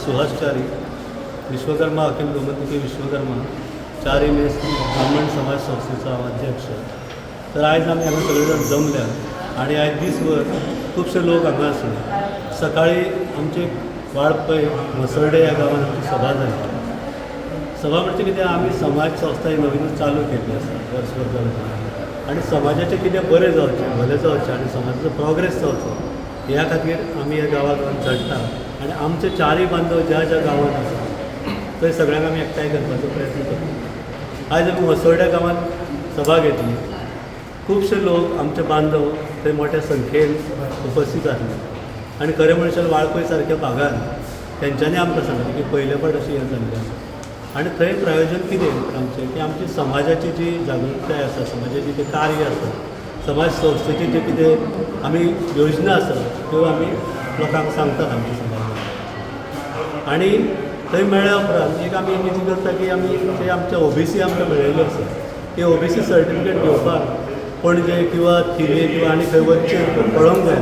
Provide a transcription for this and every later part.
सुहास च्यारी, विश्वकर्मा अखिल गोमंतकी Vishwakarma 4 mess ब्राह्मण समाज संस्थेचा हांव अध्यक्ष. तर आयज आमी हांगा सगळे जाण जमल्या आणि आयज दिसभर खुबशे लोक हांगा आसले. सकाळी आमचे वाळपय मसर्डे ह्या गांवांत आमची सभा जाली. सभा म्हणजे कितें आमी समाज संस्था ही नवीनच चालू केल्ली आसा वर्सभर जावन आनी समाजाचें कितें बरें जावचें भलें जावचें आनी समाजाचो प्रोग्रेस जावचो ह्या खातीर आमी ह्या गांवांत झडटा आनी आमचे 4 बांदव ज्या ज्या गांवांत आसा थंय सगळ्यांक आमी एकठांय करपाचो प्रयत्न करता. आयज आमी मसोड्या गांवांत सभा घेतली. खुबशे लोक आमचे बांदव थंय मोठ्या संख्येन उपस्थित आसले आनी खरें म्हणशाल वाळपय सारक्या भागान तेंच्यांनी आमकां सांगलें की पयले फावट अशें हें जाल्लें आसा. आनी थंय प्रयोजन कितें आमचें की आमची समाजाची जी जागृताय आसा समाजाची जें कार्य आसा समाज संस्थेची जे कितें आमी योजना आसा त्यो आमी लोकांक सांगतात आमच्या समाजात. आनी थंय मेळ्ळ्या उपरांत एक आमी कितें करता की आमी जे आमचे ओबीसी आमकां मेळयल्ले आसा ते ओबीसी सर्टिफिकेट घेवपाक पणजे किंवा थिवे किंवा आनी खंय वचचें पळोवंक जाय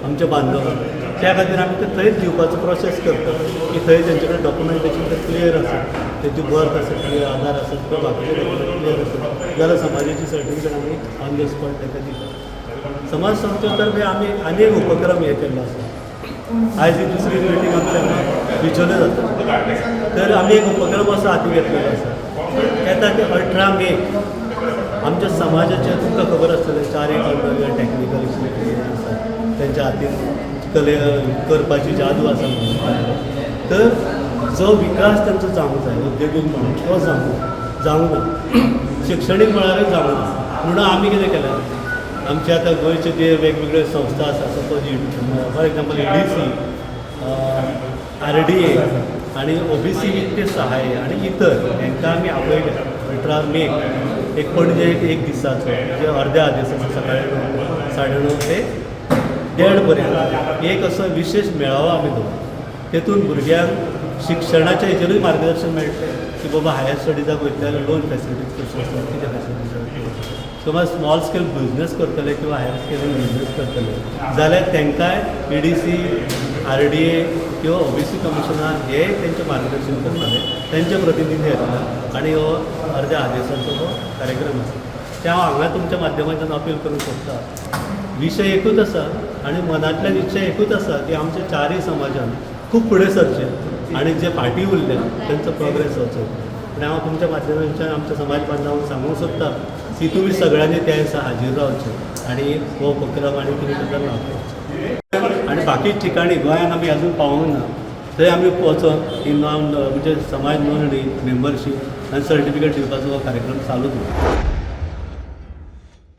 आमच्या बांदवांक. त्या खातीर आमी ते थंयच दिवपाचो प्रोसेस करता की थंय तेंचे कडेन डॉक्युमेंटेशन तें क्लियर आसा तेंची बर्थ आसा क्लियर आधार आसा किंवा बाकीचे डॉक्युमेंट क्लियर आसा जाल्यार समाजाची सर्टिफिकेट आमी ऑन द स्पॉट ताका दिता. समाज संस्थे तर्फे आमी आनी एक उपक्रम हे केल्लो आसा. आयज ही दुसरी मिटींग आमच्या हांगा बिचोले जाता. तर आमी एक उपक्रम असो हाती घेतलेलो आसा. येता ते 18 मे आमच्या समाजाचे तुमकां खबर आसतलें 4 बांदव टॅक्निकल इन्स्टिट्यूट आसा तेंच्या हातीन कले करपाची जादू आसा म्हणून. तर जो विकास तांचो जावंक जाय उद्देगीक म्हणून तो जावंक ना. शिक्षणीक मळारूय जावंक ना. म्हणून आमी कितें केलें आमचे आतां गोंयचे जे वेगवेगळे संस्था आसा suppose for example EDC, RDA आनी OBC वित्तीय सहाय्य आनी इतर हांकां आमी आपयल्या 18 मे एक पणजे एक दिसाचो जे अर्द्या आदेसाचो सकाळी 9:30 ते 1:30 पर्यंत एक असो विशेष मेळावो आमी दवरलो. तेतून भुरग्यांक शिक्षणाच्या हेचेरूय मार्गदर्शन मेळटलें की बाबा हायर स्टडीजाक वयतले जाल्यार लोन फॅसिलिटीज कश्यो आसतात कितें फॅसिलिटीज समज स्मॉल स्केल बिजनेस करतले किंवा हायर स्केल बिजनेस करतले जाल्यार तांकांय EDC, RDA किंवा OBC कमिशनान हे तेंचें मार्गदर्शन करताले. तेंचे प्रतिनिधी येतात आनी हो अर्द्या आदेशाचो तो कार्यक्रम आसा. ते हांव हांगा तुमच्या माध्यमांतल्यान अपील करूंक सोदता. विशय एकूच आसा आनी मनांतल्यान इच्छा एकूच आसा की आमच्या 4 समाजान खूब फुडें सरचें आनी जे फाटीं उरले तेंचो प्रोग्रेस जावचो. आनी हांव तुमच्या माध्यमांतल्यान आमच्या समाज बांदवांक सांगूंक सोदता की तुमी सगळ्यांनी त्या दिसा हाजीर रावचें आनी हो उपक्रम आनी कितें करता लावचो. आनी बाकी ठिकाणी गोंयांत आमी अजून पावूंक ना थंय आमी वचोन ही म्हणजे समाज नोंदणी मेंबरशीप आनी सर्टिफिकेट दिवपाचो हो कार्यक्रम चालू दवरता.